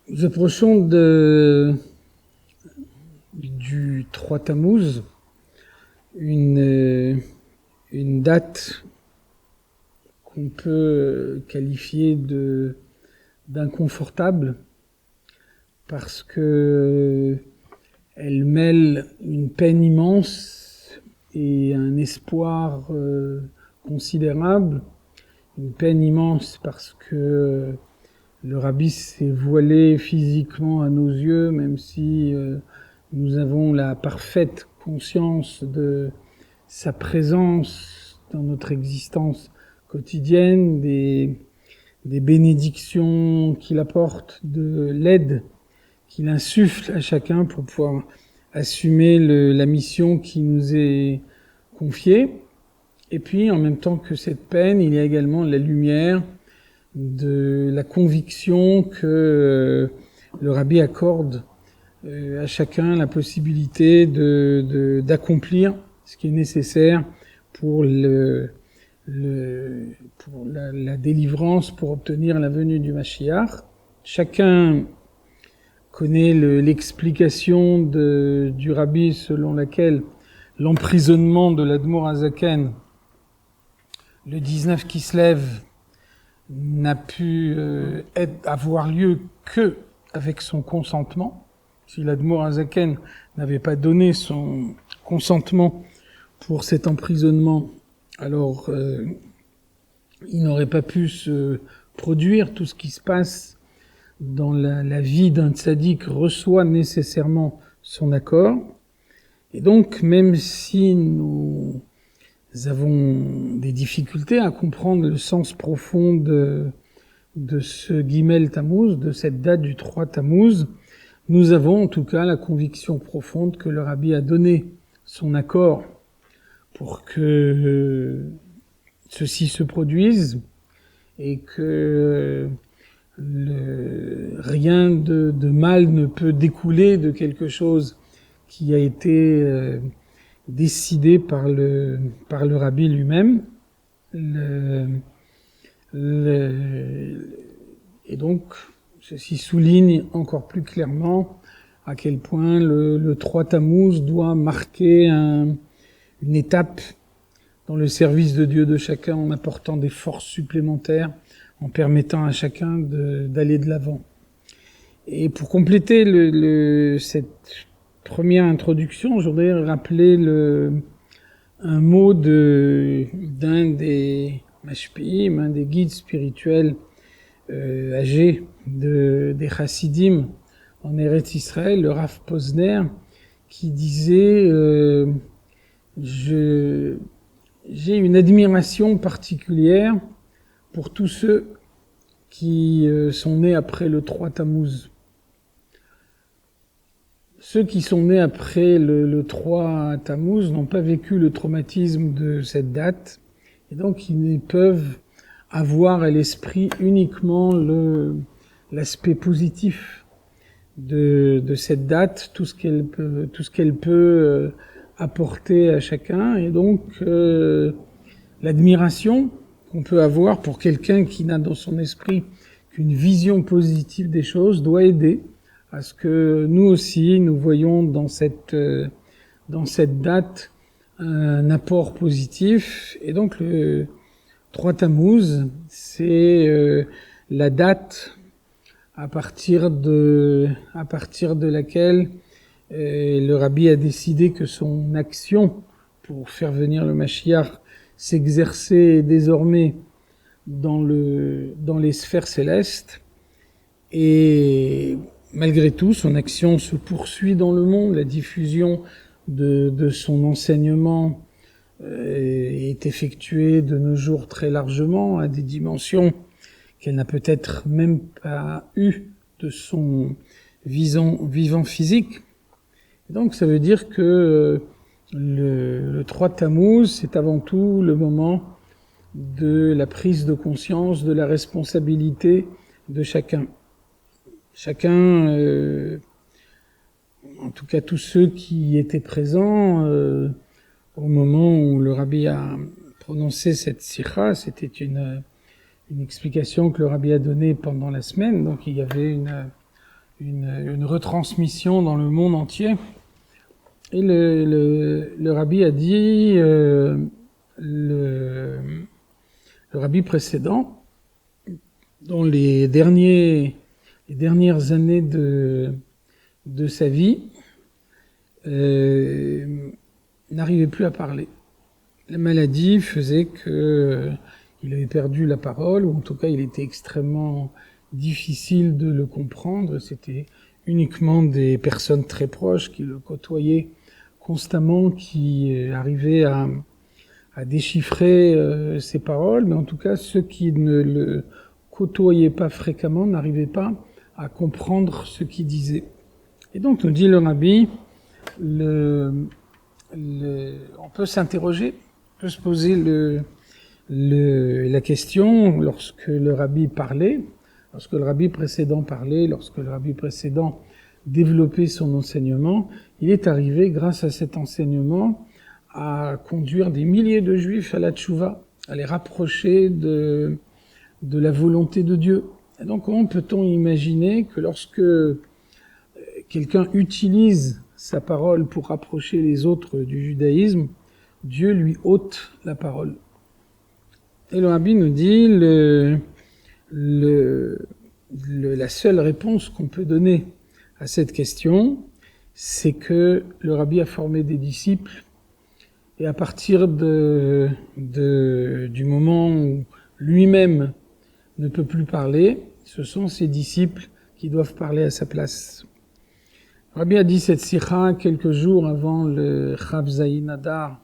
Nous approchons du 3 Tammuz, une date qu'on peut qualifier d'inconfortable parce que elle mêle une peine immense et un espoir considérable. Une peine immense parce que le rabbi s'est voilé physiquement à nos yeux, même si nous avons la parfaite conscience de sa présence dans notre existence quotidienne, des bénédictions qu'il apporte, de l'aide qu'il insuffle à chacun pour pouvoir assumer la mission qui nous est confiée. Et puis, en même temps que cette peine, il y a également la lumière de la conviction que le rabbi accorde à chacun la possibilité d'accomplir ce qui est nécessaire pour pour la délivrance, pour obtenir la venue du Mashiach. Chacun connaît l'explication du rabbi selon laquelle l'emprisonnement de l'Admor Hazaken, le 19 Kislev, n'a pu avoir lieu que avec son consentement. Si l'Admor Hazaken n'avait pas donné son consentement pour cet emprisonnement, alors il n'aurait pas pu se produire. Tout ce qui se passe dans la vie d'un tzaddik reçoit nécessairement son accord. Et donc, même si nous avons des difficultés à comprendre le sens profond de ce Gimel Tammuz, de cette date du 3 Tammuz, nous avons en tout cas la conviction profonde que le rabbi a donné son accord pour que ceci se produise et que rien de mal ne peut découler de quelque chose qui a été décidé par le rabbi lui-même. Et donc, ceci souligne encore plus clairement à quel point le 3 Tammuz doit marquer une étape dans le service de Dieu de chacun, en apportant des forces supplémentaires, en permettant à chacun d'aller de l'avant. Et pour compléter cette première introduction, je voudrais rappeler un mot d'un des mashpi'im, un des guides spirituels âgés des chassidim en Eretz Israël, le Rav Posner, qui disait j'ai une admiration particulière pour tous ceux qui sont nés après le 3 Tammuz. Ceux qui sont nés après le 3 Tammuz n'ont pas vécu le traumatisme de cette date, et donc ils peuvent avoir à l'esprit uniquement l'aspect positif de cette date, tout ce qu'elle peut apporter à chacun, et donc l'admiration qu'on peut avoir pour quelqu'un qui n'a dans son esprit qu'une vision positive des choses doit aider à ce que nous aussi nous voyons dans cette date un apport positif. Et donc le 3 Tammuz, c'est la date à partir de laquelle le rabbi a décidé que son action pour faire venir le Mashiach s'exerçait désormais dans les sphères célestes. Et malgré tout, son action se poursuit dans le monde. La diffusion de son enseignement est effectuée de nos jours très largement, à des dimensions qu'elle n'a peut-être même pas eues de son vivant physique. Et donc ça veut dire que le 3 Tammuz, c'est avant tout le moment de la prise de conscience de la responsabilité de chacun. Chacun, en tout cas tous ceux qui étaient présents au moment où le rabbi a prononcé cette sikha, c'était une explication que le rabbi a donnée pendant la semaine. Donc il y avait une retransmission dans le monde entier. Et le rabbi a dit, le rabbi précédent, dans les dernières années de sa vie, n'arrivait plus à parler. La maladie faisait que il avait perdu la parole, ou en tout cas il était extrêmement difficile de le comprendre. C'était uniquement des personnes très proches qui le côtoyaient constamment, qui arrivaient à déchiffrer ses paroles, mais en tout cas ceux qui ne le côtoyaient pas fréquemment n'arrivaient pas à comprendre ce qu'il disait. Et donc nous dit le rabbi, on peut s'interroger, on peut se poser la question lorsque le rabbi parlait, lorsque le rabbi précédent parlait, lorsque le rabbi précédent développait son enseignement, il est arrivé, grâce à cet enseignement, à conduire des milliers de juifs à la tchouva, à les rapprocher de la volonté de Dieu. Et donc comment peut-on imaginer que lorsque quelqu'un utilise sa parole pour rapprocher les autres du judaïsme, Dieu lui ôte la parole? Et le rabbi nous dit, la seule réponse qu'on peut donner à cette question, c'est que le rabbi a formé des disciples, et à partir du moment où lui-même ne peut plus parler, ce sont ses disciples qui doivent parler à sa place. Le rabbi a dit cette sikha quelques jours avant le Chav Zayin Adar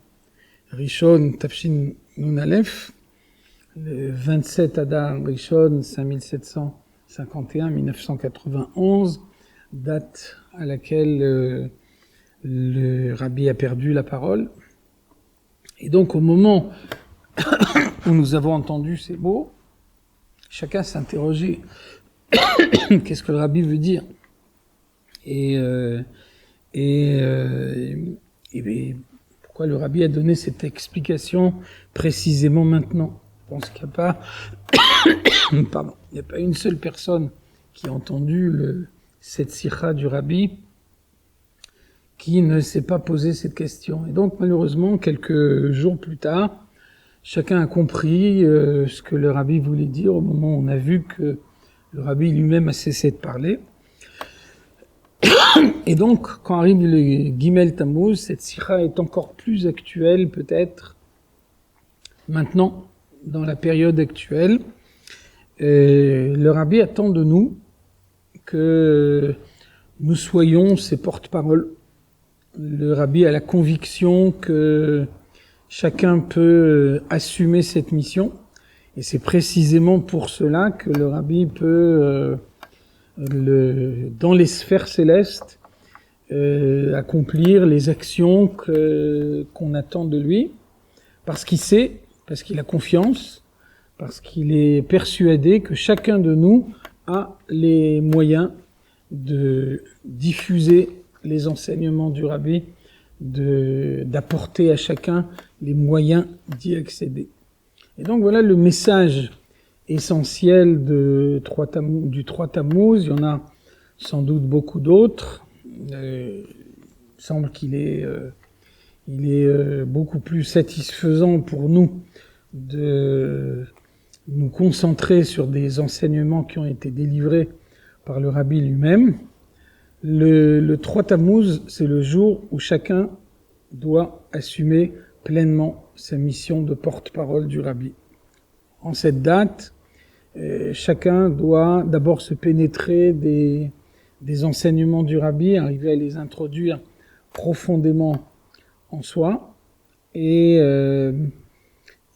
Rishon Tafshin Nun Aleph, le 27 Adar Rishon 5751-1991, date à laquelle le rabbi a perdu la parole. Et donc au moment où nous avons entendu ces mots, chacun s'interrogeait qu'est-ce que le rabbi veut dire, et pourquoi le rabbi a donné cette explication précisément maintenant. Je pense qu'il n'y a pas il n'y a pas une seule personne qui a entendu cette sikha du rabbi qui ne s'est pas posé cette question. Et donc malheureusement, quelques jours plus tard, chacun a compris ce que le rabbi voulait dire au moment où on a vu que le rabbi lui-même a cessé de parler. Et donc, quand arrive le Gimel Tammuz, cette sikha est encore plus actuelle peut-être maintenant, dans la période actuelle. Le rabbi attend de nous que nous soyons ses porte-paroles. Le rabbi a la conviction que chacun peut assumer cette mission, et c'est précisément pour cela que le rabbi peut, dans les sphères célestes, accomplir les actions qu'on attend de lui, parce qu'il sait, parce qu'il a confiance, parce qu'il est persuadé que chacun de nous a les moyens de diffuser les enseignements du rabbi, d'apporter à chacun les moyens d'y accéder. Et donc voilà le message essentiel du 3 Tammuz. Il y en a sans doute beaucoup d'autres. Il semble qu'il est beaucoup plus satisfaisant pour nous de nous concentrer sur des enseignements qui ont été délivrés par le rabbi lui-même. Le 3 Tammuz, c'est le jour où chacun doit assumer pleinement sa mission de porte-parole du rabbi. En cette date, chacun doit d'abord se pénétrer des enseignements du rabbi, arriver à les introduire profondément en soi, et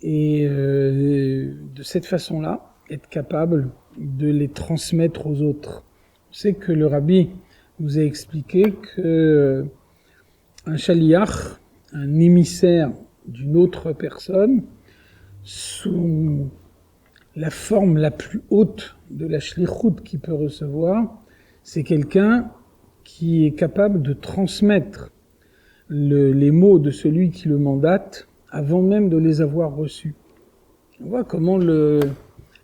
de cette façon-là, être capable de les transmettre aux autres. On sait que le rabbi nous a expliqué que un shaliach, un émissaire d'une autre personne, sous la forme la plus haute de la shlichut qu'il peut recevoir, c'est quelqu'un qui est capable de transmettre les mots de celui qui le mandate avant même de les avoir reçus. On voit comment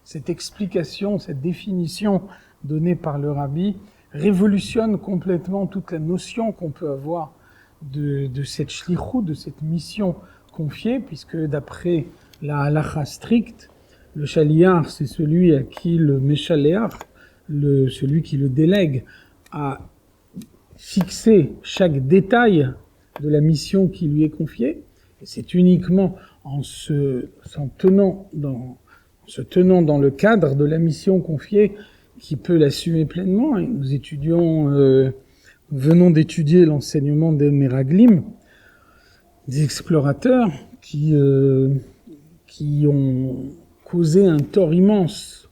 cette explication, cette définition donnée par le rabbi révolutionne complètement toute la notion qu'on peut avoir de cette shlichut, de cette mission confiée, puisque d'après la halacha stricte, le shaliach, c'est celui à qui le meshaléach, celui qui le délègue, a fixé chaque détail de la mission qui lui est confiée. Et c'est uniquement en se tenant dans le cadre de la mission confiée qu'il peut l'assumer pleinement. Et nous venons d'étudier l'enseignement des Meraglim, des explorateurs qui ont causé un tort immense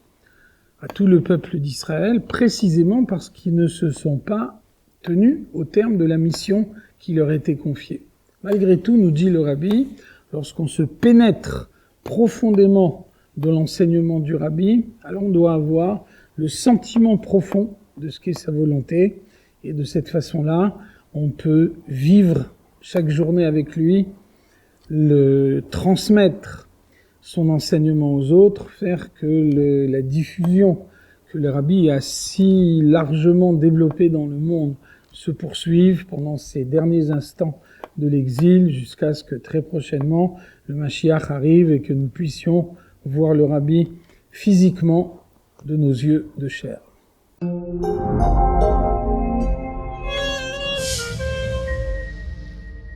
à tout le peuple d'Israël, précisément parce qu'ils ne se sont pas tenus au terme de la mission qui leur était confiée. Malgré tout, nous dit le rabbi, lorsqu'on se pénètre profondément de l'enseignement du rabbi, alors on doit avoir le sentiment profond de ce qu'est sa volonté, et de cette façon-là, on peut vivre chaque journée avec lui, transmettre son enseignement aux autres, faire que la diffusion que le rabbi a si largement développée dans le monde se poursuive pendant ces derniers instants de l'exil, jusqu'à ce que très prochainement le Mashiach arrive et que nous puissions voir le rabbi physiquement de nos yeux de chair.